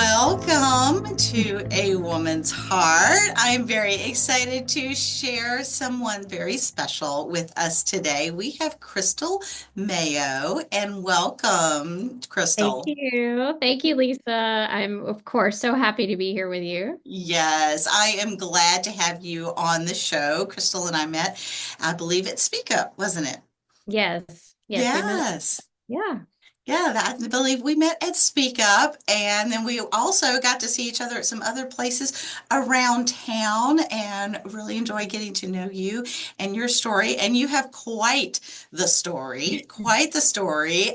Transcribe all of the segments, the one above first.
Welcome to A Woman's Heart. I'm very excited to share someone very special with us today. We have Crystal Mayo, and welcome, Thank Crystal. you. Thank you, Lisa. I'm, of course, so happy to be here with you. Yes, I am glad to have you on the show. Crystal and I met, I believe, at Speak Up, wasn't it? Yes. Yes, we met. Yes. Yeah. Yeah, I believe we met at Speak Up, and then we also got to see each other at some other places around town and really enjoy getting to know you and your story. And you have quite the story,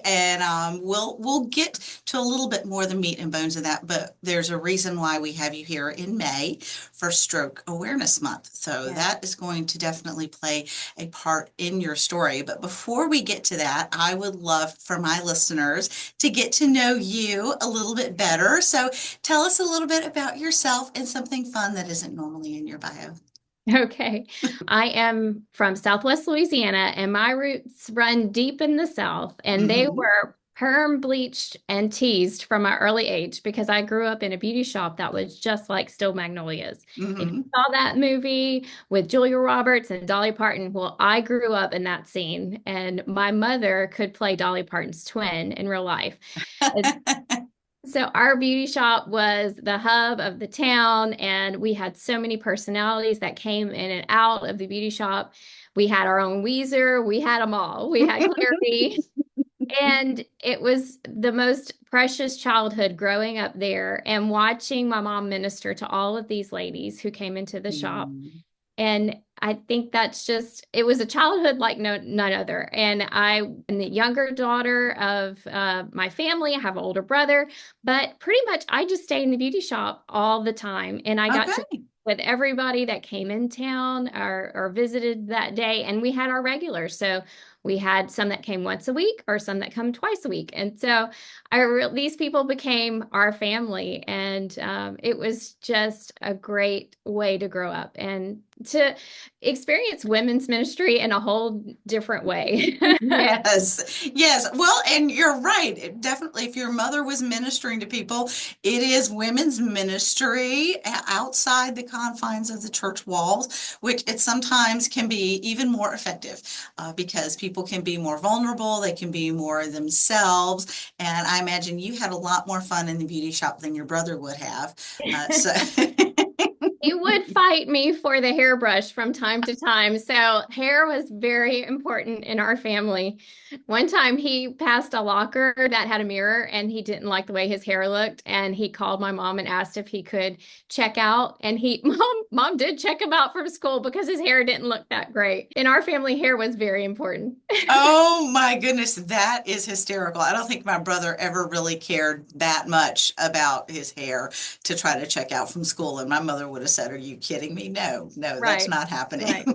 and we'll get to a little bit more of the meat and bones of that. But there's a reason why we have you here in May for Stroke Awareness Month, so Yeah. that is going to definitely play a part in your story. But before we get to that, I would love for my listeners to get to know you a little bit better. So tell us a little bit about yourself and something fun that isn't normally in your bio. Okay. I am from Southwest Louisiana, and my roots run deep in the South, and they Hmm. were perm bleached and teased from my early age because I grew up in a beauty shop that was just like Still Magnolias. If you Hmm. saw that movie with Julia Roberts and Dolly Parton, well, I grew up in that scene, and my mother could play Dolly Parton's twin in real life. So our beauty shop was the hub of the town, and we had so many personalities that came in and out of the beauty shop. We had our own Weezer, we had them all. We had Clary, and it was the most precious childhood growing up there and watching my mom minister to all of these ladies who came into the shop. And I think that's just, it was a childhood like none other. And I am the younger daughter of my family. I have an older brother, but pretty much I just stayed in the beauty shop all the time. And I got to Okay. with everybody that came in town or visited that day. And we had our regulars. So we had some that came once a week or some that come twice a week. And so these people became our family. And it was just a great way to grow up and to experience women's ministry in a whole different way. Yes, yes. Well, and you're right. Definitely, if your mother was ministering to people, it is women's ministry outside the confines of the church walls, which it sometimes can be even more effective because people can be more vulnerable, they can be more themselves. And I imagine you had a lot more fun in the beauty shop than your brother would have. So, He would fight me for the hairbrush from time to time. So, hair was very important in our family. One time he passed a locker that had a mirror and he didn't like the way his hair looked. And he called my mom and asked if he could check out. And mom did check him out from school because his hair didn't look that great. In our family, hair was very important. oh my goodness, that is hysterical. I don't think my brother ever really cared that much about his hair to try to check out from school. And my mother would have said, "Are you kidding me? No, no, that's Right, not happening." right,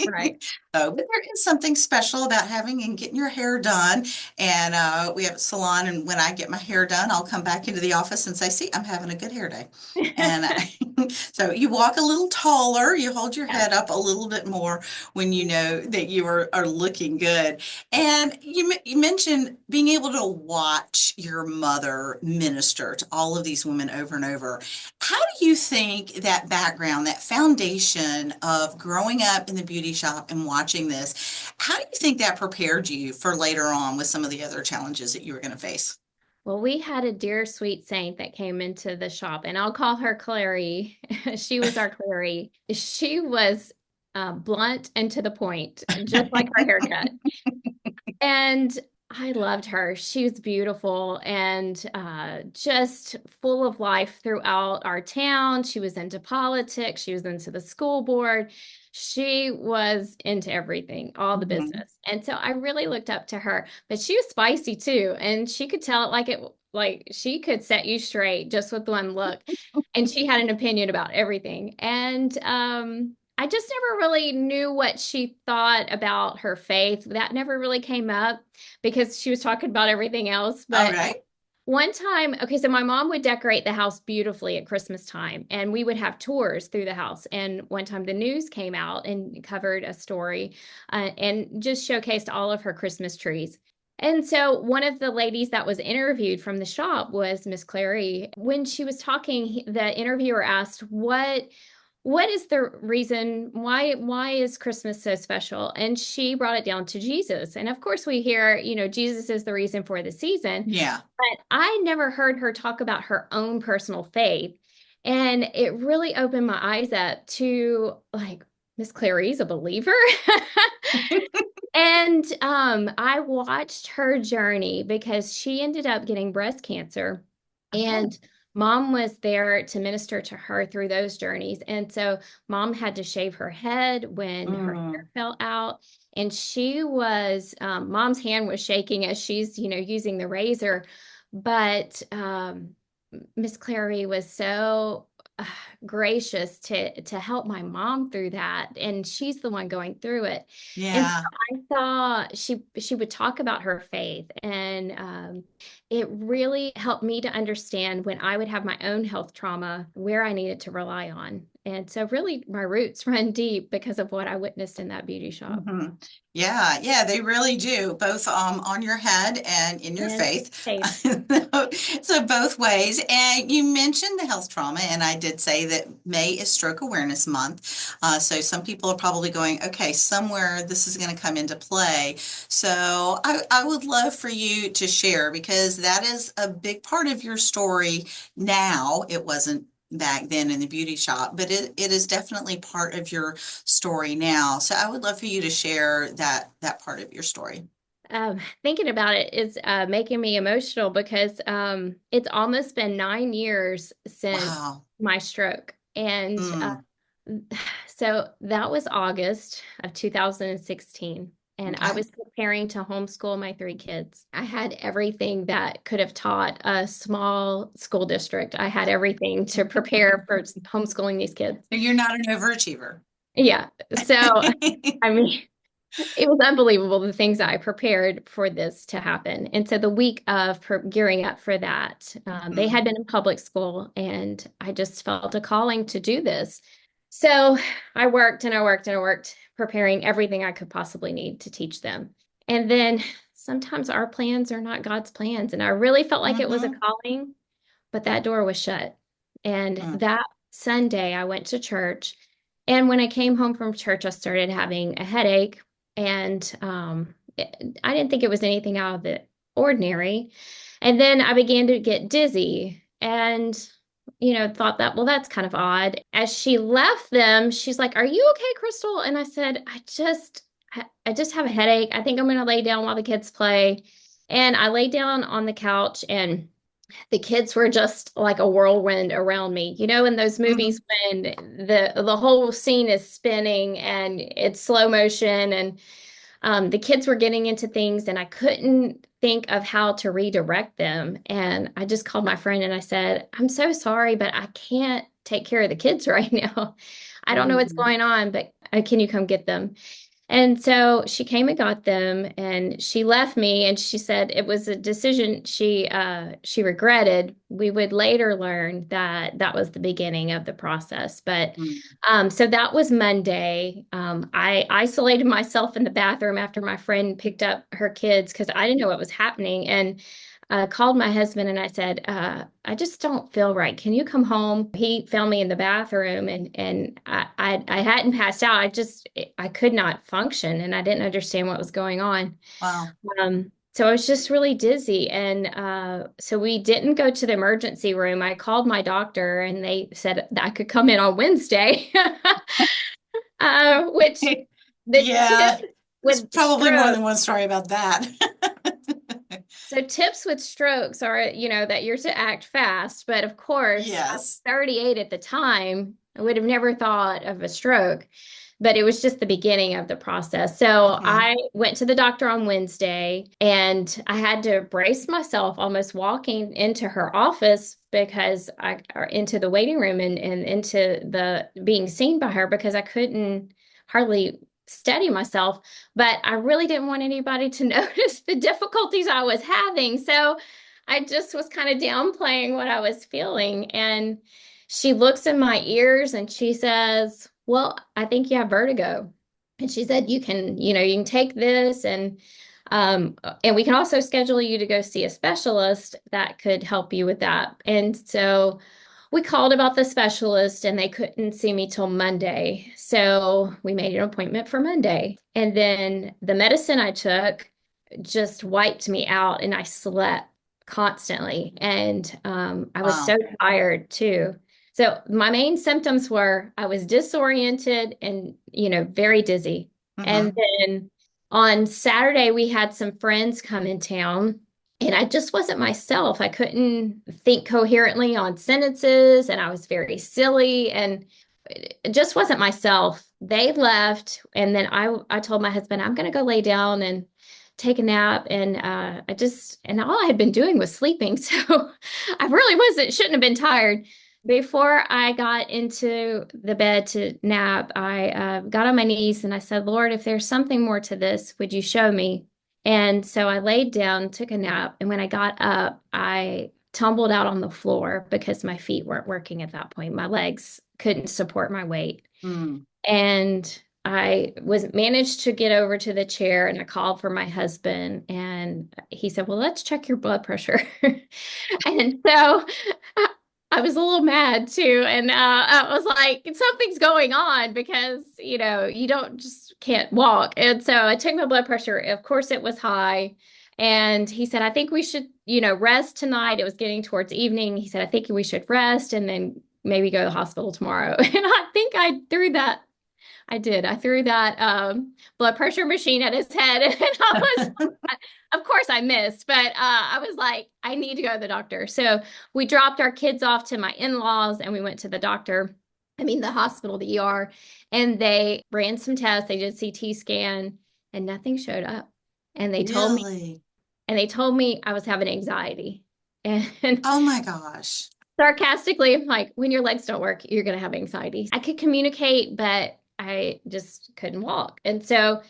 right. Oh, but there is something special about having and getting your hair done. And we have a salon, and when I get my hair done, I'll come back into the office and say, "See, I'm having a good hair day." And so you walk a little taller, you hold your Yes. head up a little bit more when you know that you are looking good. And you mentioned being able to watch your mother minister to all of these women over and over. How do you think that background, that foundation of growing up in the beauty shop and watching this, how do you think that prepared you for later on with some of the other challenges that you were going to face? Well, we had a dear sweet saint that came into the shop, and I'll call her Clary. She was our Clary. She was blunt and to the point, just like her haircut. And I loved her. She was beautiful and just full of life throughout our town. She was into politics. She was into the school board. She was into everything, all the Mhm. business. And so I really looked up to her. But she was spicy too, and she could tell it like she could set you straight just with one look. And she had an opinion about everything. And I just never really knew what she thought about her faith. That never really came up because she was talking about everything else. All But right. one time, okay, so my mom would decorate the house beautifully at Christmas time, and we would have tours through the house. And one time the news came out and covered a story and just showcased all of her Christmas trees. And so one of the ladies that was interviewed from the shop was Miss Clary. When she was talking, the interviewer asked, what is the reason why is Christmas so special? And she brought it down to Jesus. And of course we hear, Jesus is the reason for the season, Yeah. but I never heard her talk about her own personal faith. And it really opened my eyes up to like, Miss Clary's a believer. And I watched her journey because she ended up getting breast cancer. Oh. And mom was there to minister to her through those journeys. And so mom had to shave her head when her hair Mm. fell out. And she was, mom's hand was shaking as she's, using the razor. But Miss Clary was so uh, gracious to help my mom through that, and she's the one going through it. And so Yeah. I saw she would talk about her faith, and it really helped me to understand when I would have my own health trauma where I needed to rely on. And so really my roots run deep because of what I witnessed in that beauty shop Hmm. Yeah, yeah, they really do, both on your head and in your and faith. faith. So both ways. And you mentioned the health trauma, and I did say that May is Stroke Awareness Month. So some people are probably going, okay, somewhere this is going to come into play. So I would love for you to share because that is a big part of your story now. It wasn't back then in the beauty shop, but it is definitely part of your story now. So I would love for you to share that part of your story. Thinking about it is making me emotional because it's almost been 9 years since Wow. my stroke. And Mm, so that was August of 2016. And I okay. was preparing to homeschool my three kids. I had everything that could have taught a small school district. I had everything to prepare for homeschooling these kids. You're not an overachiever. Yeah. So, I mean, it was unbelievable the things that I prepared for this to happen. And so the week of gearing up for that, they Mhm. had been in public school and I just felt a calling to do this. So I worked and I worked and I worked, preparing everything I could possibly need to teach them. And then sometimes our plans are not God's plans. And I really felt like it was a Mhm. calling, but that door was shut. And Mm. that Sunday, I went to church. And when I came home from church, I started having a headache. And I didn't think it was anything out of the ordinary. And then I began to get dizzy and, thought that, well, that's kind of odd. As she left them, she's like, "Are you okay, Crystal?" And I said, I just have a headache. I think I'm going to lay down while the kids play. And I lay down on the couch and the kids were just like a whirlwind around me. In those movies Mhm. when the whole scene is spinning and it's slow motion and the kids were getting into things and I couldn't think of how to redirect them. And I just called my friend and I said, "I'm so sorry, but I can't take care of the kids right now. I don't know what's Mm. going on, but can you come get them?" And so she came and got them and she left me and she said it was a decision she regretted. We would later learn that that was the beginning of the process. But Mm. so that was Monday. I isolated myself in the bathroom after my friend picked up her kids because I didn't know what was happening. And called my husband and I said, "I just don't feel right. Can you come home?" He found me in the bathroom and I hadn't passed out. I could not function and I didn't understand what was going on. Wow. So I was just really dizzy. And so we didn't go to the emergency room. I called my doctor and they said that I could come in on Wednesday, which the tip Yeah, there's with probably more stroke. than one story about that. So tips with strokes are, that you're to act fast. But of course, I was Yes. 38 at the time. I would have never thought of a stroke, but it was just the beginning of the process. So Hmm. I went to the doctor on Wednesday and I had to brace myself almost walking into her office because or into the waiting room and into the being seen by her because I couldn't hardly steady myself, but I really didn't want anybody to notice the difficulties I was having. So I just was kind of downplaying what I was feeling. And she looks in my ears and she says, "Well, I think you have vertigo." And she said, "You can take this." And And we can also schedule you to go see a specialist that could help you with that. And so we called about the specialist and they couldn't see me till Monday. So we made an appointment for Monday. And then the medicine I took just wiped me out and I slept constantly. And I was so Wow. tired too. So my main symptoms were I was disoriented and, very dizzy. And Hmm. then on Saturday, we had some friends come in town, and I just wasn't myself. I couldn't think coherently on sentences, and I was very silly and it just wasn't myself. They left, and then I told my husband, I'm going to go lay down and take a nap. And and all I had been doing was sleeping. So I really shouldn't have been tired. Before I got into the bed to nap, I got on my knees and I said, Lord, if there's something more to this, would you show me? And so I laid down, took a nap, and when I got up, I tumbled out on the floor because my feet weren't working at that point. My legs couldn't support my weight. Mm. And I was managed to get over to the chair and I called for my husband and he said, "Well, let's check your blood pressure." And so I was a little mad too. And I was like, something's going on because, you don't just can't walk. And so I took my blood pressure. Of course, it was high. And he said, I think we should, rest tonight. It was getting towards evening. He said, I think we should rest and then maybe go to the hospital tomorrow. And I think I threw that. I did. I threw that blood pressure machine at his head. And of course, I missed, but I was like, I need to go to the doctor. So we dropped our kids off to my in-laws and we went to the doctor. I mean, the hospital, the ER, and they ran some tests. They did CT scan and nothing showed up. And they told me, Really? I was having anxiety. And Oh my gosh. sarcastically, I'm like, when your legs don't work, you're going to have anxiety. I could communicate, but I just couldn't walk. And so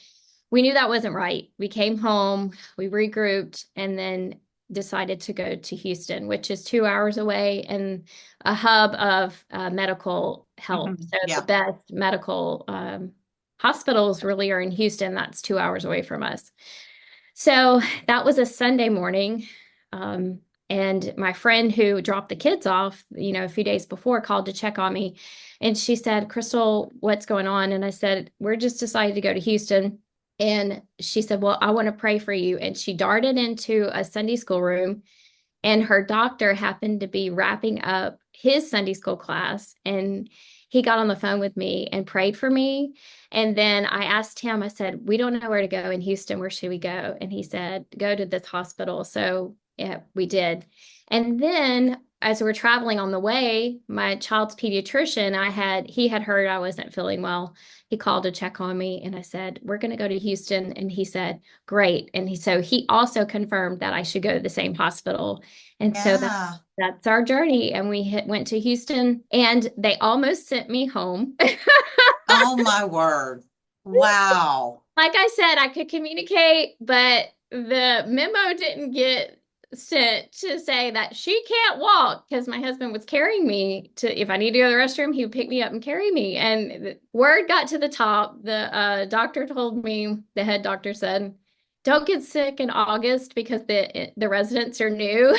we knew that wasn't right. We came home, we regrouped, and then decided to go to Houston, which is 2 hours away and a hub of medical Hmm. help. So the Yeah. best medical hospitals really are in Houston. That's 2 hours away from us. So that was a Sunday morning. Um, and my friend who dropped the kids off, a few days before called to check on me. And she said, Crystal, what's going on? And I said, we're just decided to go to Houston. And she said, well, I want to pray for you. And she darted into a Sunday school room and her doctor happened to be wrapping up his Sunday school class. And he got on the phone with me and prayed for me. And then I asked him, I said, we don't know where to go in Houston. Where should we go? And he said, go to this hospital. So yeah, we did. And then as we were traveling on the way, my child's pediatrician, he had heard I wasn't feeling well. He called to check on me and I said, we're going to go to Houston. And he said, great. And so he also confirmed that I should go to the same hospital. And so Yeah. that's our journey. And we went to Houston and they almost sent me home. Oh my word. Wow. Like I said, I could communicate, but the memo didn't get sent to say that she can't walk because my husband was carrying me to, if I need to go to the restroom, he would pick me up and carry me. And the word got to the top. The doctor told me, the head doctor said, don't get sick in August because the residents are new.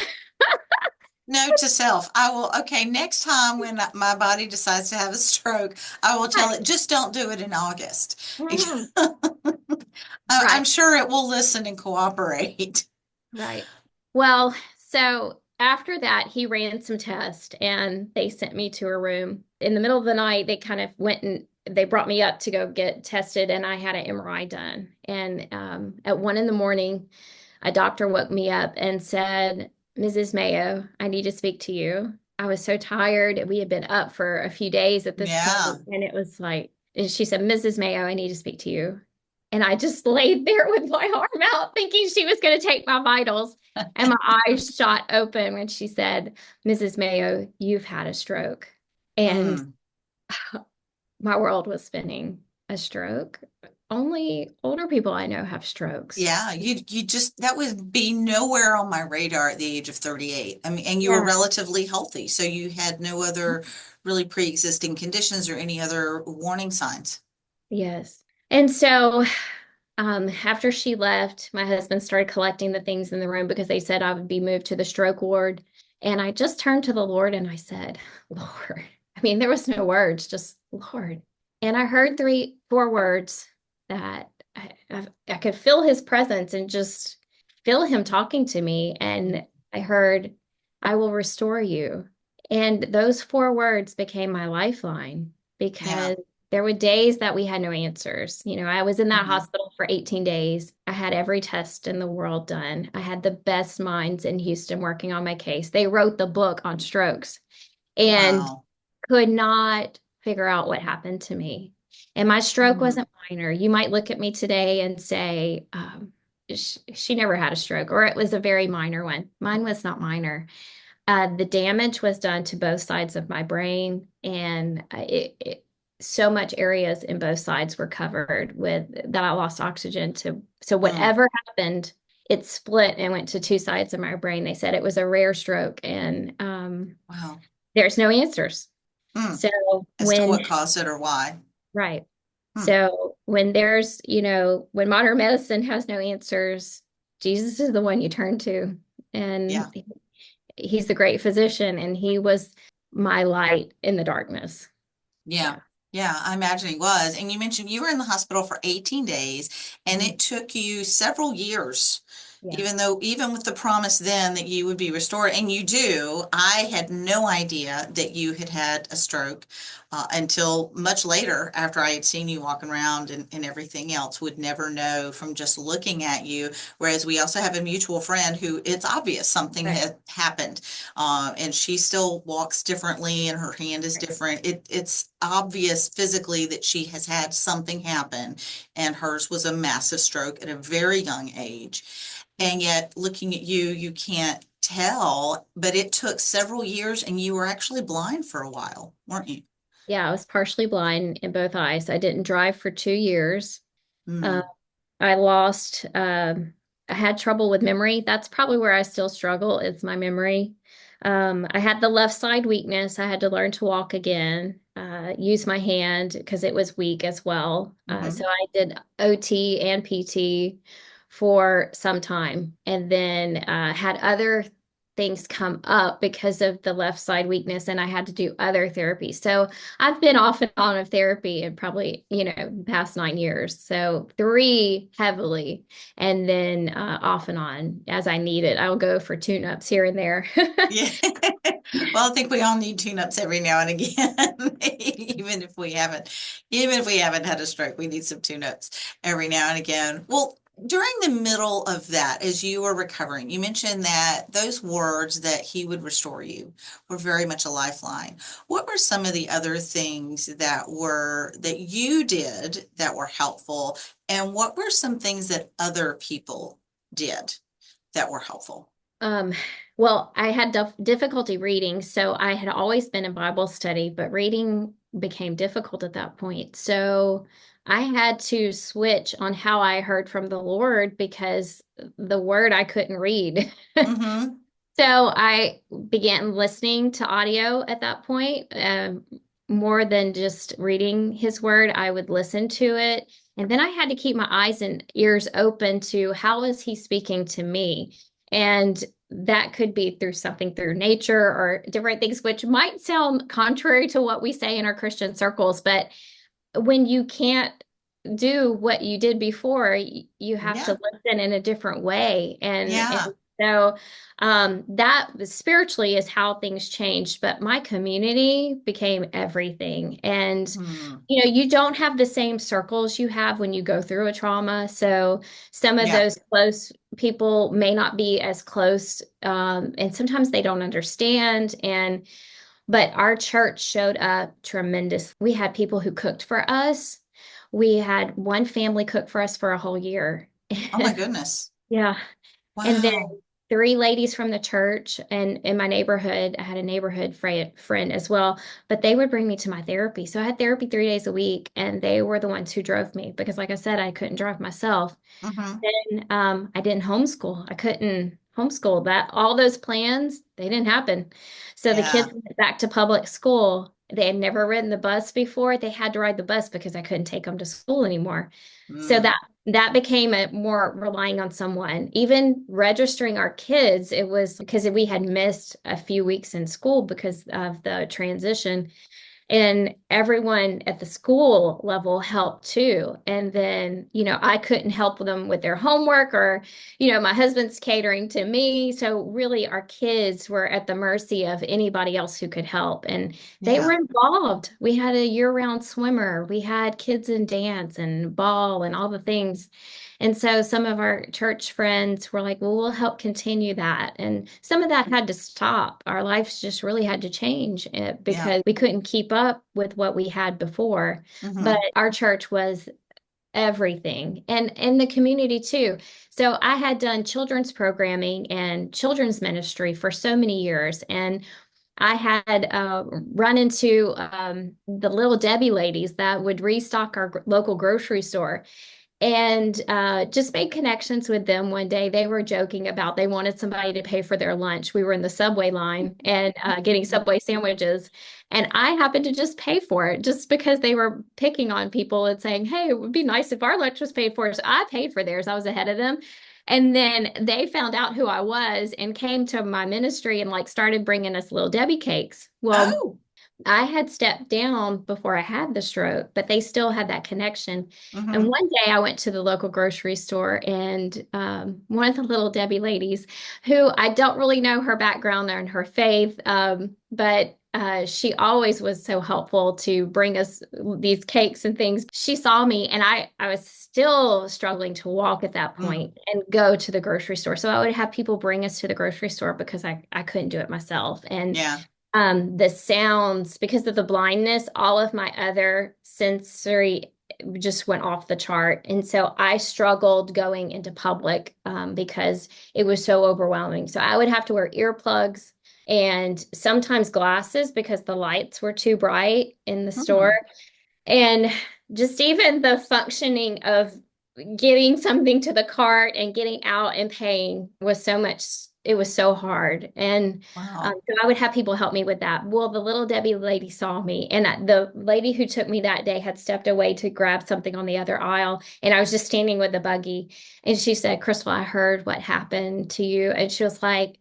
Note to self, I will, okay, next time when my body decides to have a stroke, I will tell it, just don't do it in August. Mhm. I'm Right. sure it will listen and cooperate. Right. Well, so after that, he ran some tests and they sent me to a room. In the middle of the night, they kind of went and they brought me up to go get tested, and I had an MRI done. And at 1 in the morning, a doctor woke me up and said, Mrs. Mayo, I need to speak to you. I was so tired. We had been up for a few days at this point, Yeah. and it was like, and she said, Mrs. Mayo, I need to speak to you. And I just laid there with my arm out, thinking she was going to take my vitals. And my eyes shot open when she said, Mrs. Mayo, you've had a stroke. And Mm. my world was spinning. A stroke? Only older people I know have strokes. Yeah, you just that would be nowhere on my radar at the age of 38. I mean, and you were Yeah. relatively healthy, so you had no other really pre-existing conditions or any other warning signs. Yes. And so After she left, my husband started collecting the things in the room because they said I would be moved to the stroke ward. And I just turned to the Lord and I said, Lord, I mean, there was no words, just Lord. And I heard three, four words that I could feel his presence and just feel him talking to me. And I heard, I will restore you. And those four words became my lifeline Yeah. because there were days that we had no answers. You know, I was in that Hmm. hospital for 18 days. I had every test in the world done. I had the best minds in Houston working on my case. They wrote the book on strokes and Wow. could not figure out what happened to me. And my stroke Mm. wasn't minor. You might look at me today and say, she never had a stroke, or it was a very minor one. Mine was not minor. The damage was done to both sides of my brain, and so much areas in both sides were covered with that I lost oxygen to. So Mm. whatever happened, it split and went to two sides of my brain. They said it was a rare stroke, and Wow. there's no answers. Mm. So As to when what caused it or why. right, Mm. so when there's when modern medicine has no answers, Jesus is the one you turn to, and Yeah. he's the great physician, and he was my light in the darkness. Yeah. Yeah. Yeah, I imagine he was. And you mentioned you were in the hospital for 18 days, and Mhm. it took you several years, Yeah. even with the promise then that you would be restored. And you do. I had no idea that you had had a stroke until much later after I had seen you walking around and everything else, would never know from just looking at you. Whereas we also have a mutual friend who it's obvious something Right. had happened, and she still walks differently and her hand is Right. different. It's obvious physically that she has had something happen, and hers was a massive stroke at a very young age. And yet, looking at you, you can't tell, but it took several years, and you were actually blind for a while, weren't you? Yeah, I was partially blind in both eyes. I didn't drive for 2 years. Uh, Mm, I lost, I had trouble with memory. That's probably where I still struggle, is my memory. I had the left side weakness. I had to learn to walk again, use my hand because it was weak as well. So hmm. I did OT and PT for some time, and then had other things come up because of the left side weakness, and I had to do other therapy. So I've been off and on of therapy in probably, the past 9 years. So three heavily, and then off and on as I need it. I'll go for tune-ups here and there. Yeah. Well, I think we all need tune-ups every now and again. Even if we haven't, even if we haven't had a stroke, we need some tune-ups every now and again. Well, during the middle of that, as you were recovering, you mentioned that those words that he would restore you were very much a lifeline. What were some of the other things that you did that were helpful? And what were some things that other people did that were helpful? Um, well, I had difficulty reading, so I had always been in Bible study, but reading became difficult at that point. So I had to switch on how I heard from the Lord because the word I couldn't read. Mm-hmm. So I began listening to audio at that point, more than just reading his word. I would listen to it. And then I had to keep my eyes and ears open to how is he speaking to me? And that could be through something through nature or different things, which might sound contrary to what we say in our Christian circles. But when you can't do what you did before, you have to Yeah. listen in a different way. And Yeah. so that spiritually is how things changed. But my community became everything. And Hmm. you don't have the same circles you have when you go through a trauma. So some of Yeah. those close people may not be as close, and sometimes they don't understand. But our church showed up tremendous. We had people who cooked for us. We had one family cook for us for a whole year. Oh my goodness. Yeah. And then Wow. three ladies from the church and in my neighborhood, I had a neighborhood friend as well, but they would bring me to my therapy. So I had therapy 3 days a week, and they were the ones who drove me because, like I said, I couldn't drive myself. Hmm. Then I didn't homeschool. I couldn't homeschool that. All those plans, they didn't happen. So the Yeah. kids went back to public school. They had never ridden the bus before. They had to ride the bus because I couldn't take them to school anymore. So that Mm. that became a more relying on someone. Even registering our kids, it was because we had missed a few weeks in school because of the transition. And everyone at the school level helped too. And then, I couldn't help them with their homework or, my husband's catering to me. So really our kids were at the mercy of anybody else who could help. And they were Yeah. involved. We had a year-round swimmer. We had kids in dance and ball and all the things. And so some of our church friends were like, well, we'll help continue that. And some of that had to stop. Our lives just really had to change Yeah. because we couldn't keep up with what we had before. But Hmm. our church was everything and the community too. So I had done children's programming and children's ministry for so many years. And I had run into the Little Debbie ladies that would restock our local grocery store and just made connections with them one day. They were joking about they wanted somebody to pay for their lunch. We were in the subway line and getting Subway sandwiches, and I happened to just pay for it just because they were picking on people and saying, "Hey, it would be nice if our lunch was paid for." So I paid for theirs. I was ahead of them. And then they found out who I was and came to my ministry and like started bringing us Little Debbie cakes. Well, Oh. I had stepped down before I had the stroke, but they still had that connection. And Hmm. one day I went to the local grocery store, and one of the Little Debbie ladies, who I don't really know her background and her faith, but she always was so helpful to bring us these cakes and things. She saw me, and I was still struggling to walk at that Mm. point and go to the grocery store. So I would have people bring us to the grocery store because I couldn't do it myself. And Yeah. the sounds, because of the blindness, all of my other sensory just went off the chart. And so I struggled going into public because it was so overwhelming. So I would have to wear earplugs and sometimes glasses because the lights were too bright in the store. Mm. And just even the functioning of getting something to the cart and getting out and paying was so much, it was so hard. And Wow. so I would have people help me with that. Well, the Little Debbie lady saw me, and the lady who took me that day had stepped away to grab something on the other aisle. And I was just standing with the buggy. And she said, Crystal, I heard what happened to you. And she was like,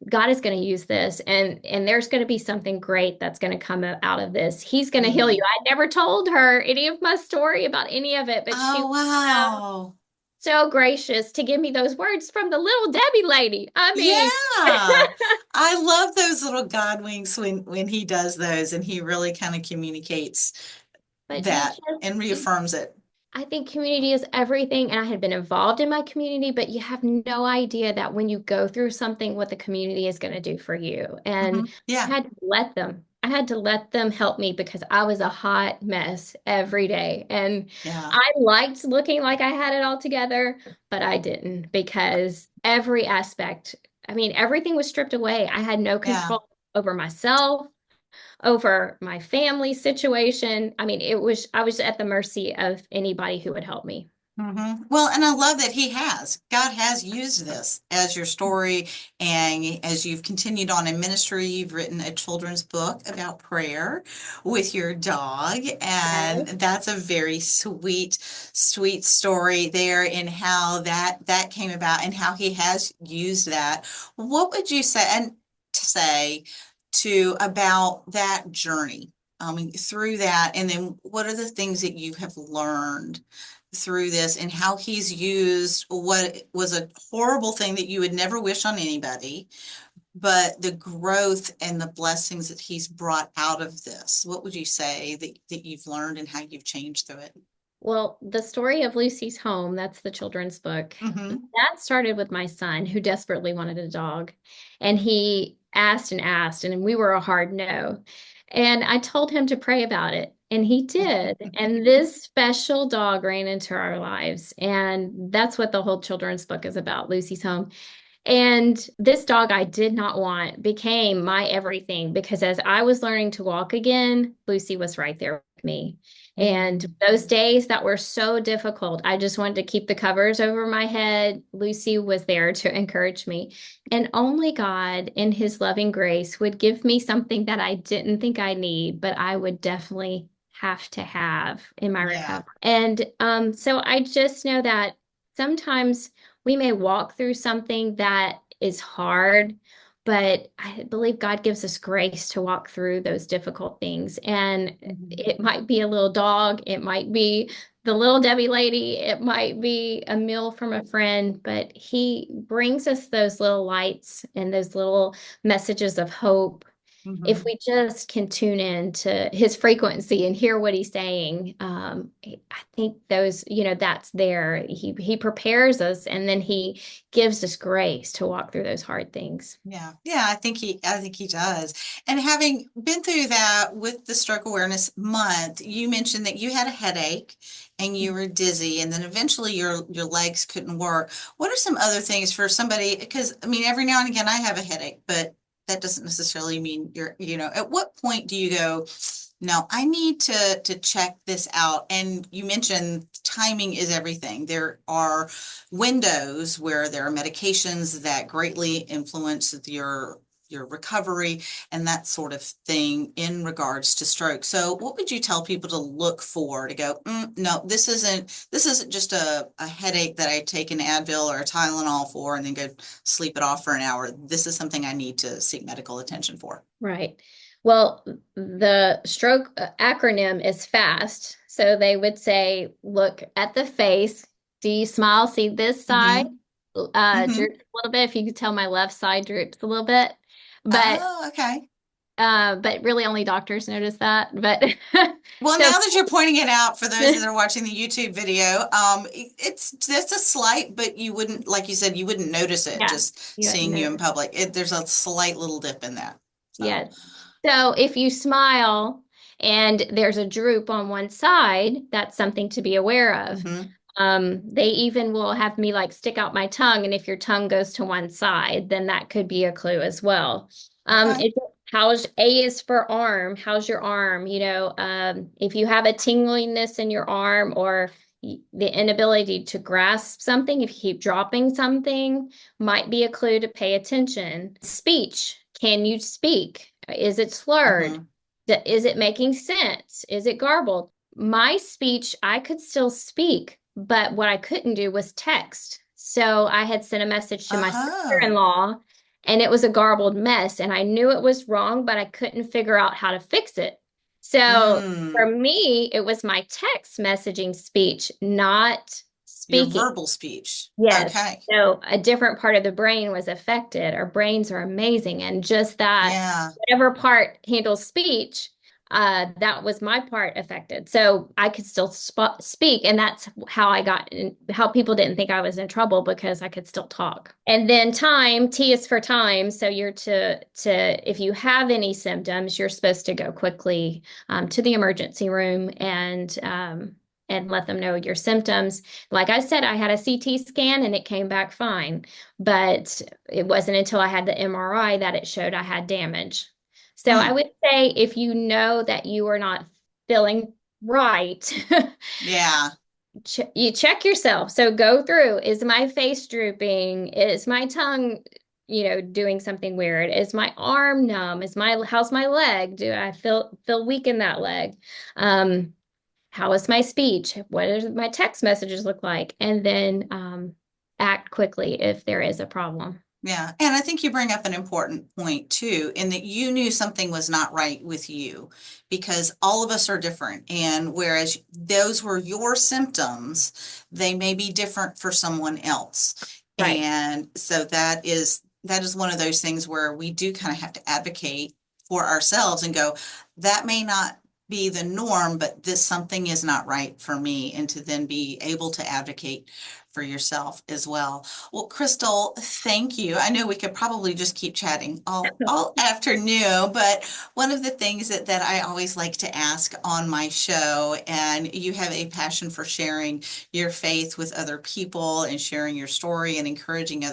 God is going to use this, and there's going to be something great that's going to come out of this. He's going to heal you. Mm. I never told her any of my story about any of it, but she Oh, was wow. so gracious to give me those words from the Little Debbie lady. I mean, Yeah. I love those little God winks when he does those and he really kind of communicates but that and reaffirms it. I think community is everything. And I had been involved in my community, but you have no idea that when you go through something, what the community is going to do for you. Hmm. And Yeah. I had to let them help me because I was a hot mess every day. And Yeah. I liked looking like I had it all together, but I didn't because every aspect, I mean, everything was stripped away. I had no Yeah. control over myself, over my family situation. I mean, I was at the mercy of anybody who would help me. Well, and I love that God has used this as your story. And as you've continued on in ministry, you've written a children's book about prayer with your dog. And Yes. that's a very sweet, sweet story there in how that came about and how he has used that. What would you say and to say to about that journey? I mean, through that, and then what are the things that you have learned through this and how he's used what was a horrible thing that you would never wish on anybody, but the growth and the blessings that he's brought out of this? What would you say that you've learned and how you've changed through it? Well, the story of Lucy's Home, that's the children's book. Mm-hmm. That started with my son who desperately wanted a dog. And he asked and asked, and we were a hard no. And I told him to pray about it, and he did. And this special dog ran into our lives. And that's what the whole children's book is about, Lucy's Home. And this dog I did not want became my everything because as I was learning to walk again, Lucy was right there with me. And those days that were so difficult, I just wanted to keep the covers over my head. Lucy was there to encourage me. And only God, in His loving grace, would give me something that I didn't think I need, but I would definitely have to have in my Yeah. recovery. And so I just know that sometimes we may walk through something that is hard, but I believe God gives us grace to walk through those difficult things. And Mhm. it might be a little dog, it might be the little Debbie lady, it might be a meal from a friend, but He brings us those little lights and those little messages of hope if Mhm. we just can tune in to his frequency and hear what he's saying. I think those, that's there. He prepares us and then he gives us grace to walk through those hard things. Yeah. Yeah, I think he does. And having been through that with the Stroke Awareness Month, you mentioned that you had a headache and you were dizzy and then eventually your legs couldn't work. What are some other things for somebody? Because I mean, every now and again I have a headache, but that doesn't necessarily mean at what point do you go, no, I need to check this out. And you mentioned timing is everything. There are windows where there are medications that greatly influence your recovery and that sort of thing in regards to stroke. So what would you tell people to look for to go, no, this isn't just a headache that I take an Advil or a Tylenol for and then go sleep it off for an hour. This is something I need to seek medical attention for. Right. Well, the stroke acronym is FAST. So they would say, look at the face. Do you smile? See this side? Mm-hmm. Mm-hmm. Droops a little bit. If you could tell, my left side droops a little bit. But Oh, okay. really only doctors notice that. But Well, so now that you're pointing it out for those that are watching the YouTube video, it's a slight, but you wouldn't, like you said, you wouldn't notice it yeah, just you hadn't seeing you in noticed. public. There's a slight little dip in that. So, Yeah. So if you smile and there's a droop on one side, that's something to be aware of. hmm They even will have me like stick out my tongue, and if your tongue goes to one side, then that could be a clue as well. Okay. How's A is for arm? How's your arm? If you have a tingliness in your arm or the inability to grasp something, if you keep dropping something, might be a clue to pay attention. Speech. Can you speak? Is it slurred? hmm Is it making sense? Is it garbled? My speech, I could still speak, but what I couldn't do was text. So I had sent a message to my Oh. sister-in-law and it was a garbled mess. And I knew it was wrong, but I couldn't figure out how to fix it. So for Mm. me, it was my text messaging speech, not Your speaking. verbal speech. Yes. Okay. So a different part of the brain was affected. Our brains are amazing. And just that, Yeah. whatever part handles speech, that was my part affected. So I could still speak. And that's how how people didn't think I was in trouble because I could still talk. And then time, T is for time. So you're if you have any symptoms, you're supposed to go quickly to the emergency room and let them know your symptoms. Like I said, I had a CT scan and it came back fine, but it wasn't until I had the MRI that it showed I had damage. So I Mm. would say if you know that you are not feeling right, Yeah. you check yourself. So go through, is my face drooping? Is my tongue, doing something weird? Is my arm numb? How's my leg? Do I feel weak in that leg? Um, how is my speech? What do my text messages look like? And then act quickly if there is a problem. Yeah. And I think you bring up an important point too, in that you knew something was not right with you because all of us are different. And whereas those were your symptoms, they may be different for someone else. Right. And so that is one of those things where we do kind of have to advocate for ourselves and go, that may not be the norm, but this something is not right for me, and to then be able to advocate for yourself as well. Well, Crystal, thank you. I know we could probably just keep chatting all afternoon, but one of the things that I always like to ask on my show, and you have a passion for sharing your faith with other people and sharing your story and encouraging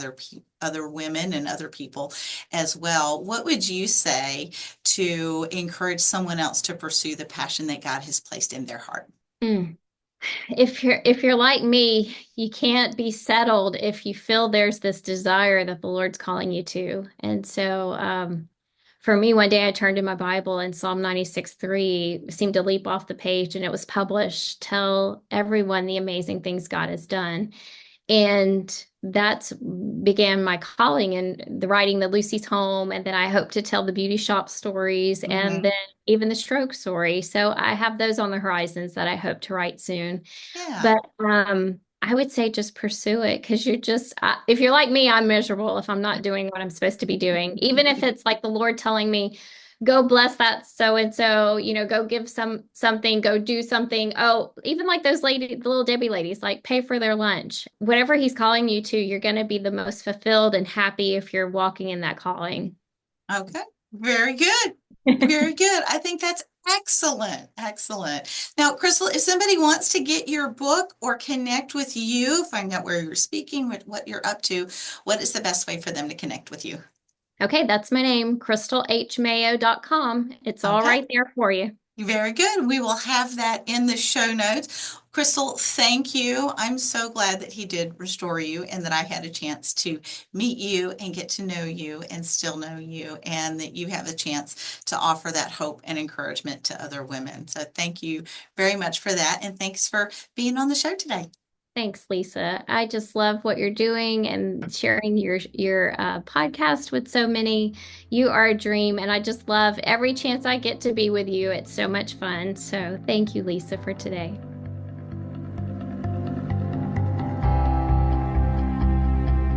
other women and other people as well. What would you say to encourage someone else to pursue the passion that God has placed in their heart? Mm. If you're like me, you can't be settled if you feel there's this desire that the Lord's calling you to. And so For me, one day I turned in my Bible and Psalm 96:3 seemed to leap off the page, and it was published, "Tell everyone the amazing things God has done." And that's began my calling in the writing the Lucy's Home. And then I hope to tell the beauty shop stories and Hmm. then even the stroke story. So I have those on the horizons that I hope to write soon. Yeah. But I would say just pursue it because you're just, if you're like me, I'm miserable if I'm not doing what I'm supposed to be doing. Even if it's like the Lord telling me, go bless that so and so, go give something, go do something. Oh, even like those lady, the little Debbie ladies, like pay for their lunch. Whatever he's calling you to, you're going to be the most fulfilled and happy if you're walking in that calling. Okay. Very good. Very good. I think that's excellent. Excellent. Now, Crystal, if somebody wants to get your book or connect with you, find out where you're speaking, what you're up to, what is the best way for them to connect with you? Okay, that's my name, crystalhmayo.com. It's all Okay. right there for you. Very good. We will have that in the show notes. Crystal, thank you. I'm so glad that he did restore you and that I had a chance to meet you and get to know you and still know you, and that you have a chance to offer that hope and encouragement to other women. So thank you very much for that. And thanks for being on the show today. Thanks, Lisa. I just love what you're doing and sharing your podcast with so many. You are a dream, and I just love every chance I get to be with you. It's so much fun. So thank you, Lisa, for today.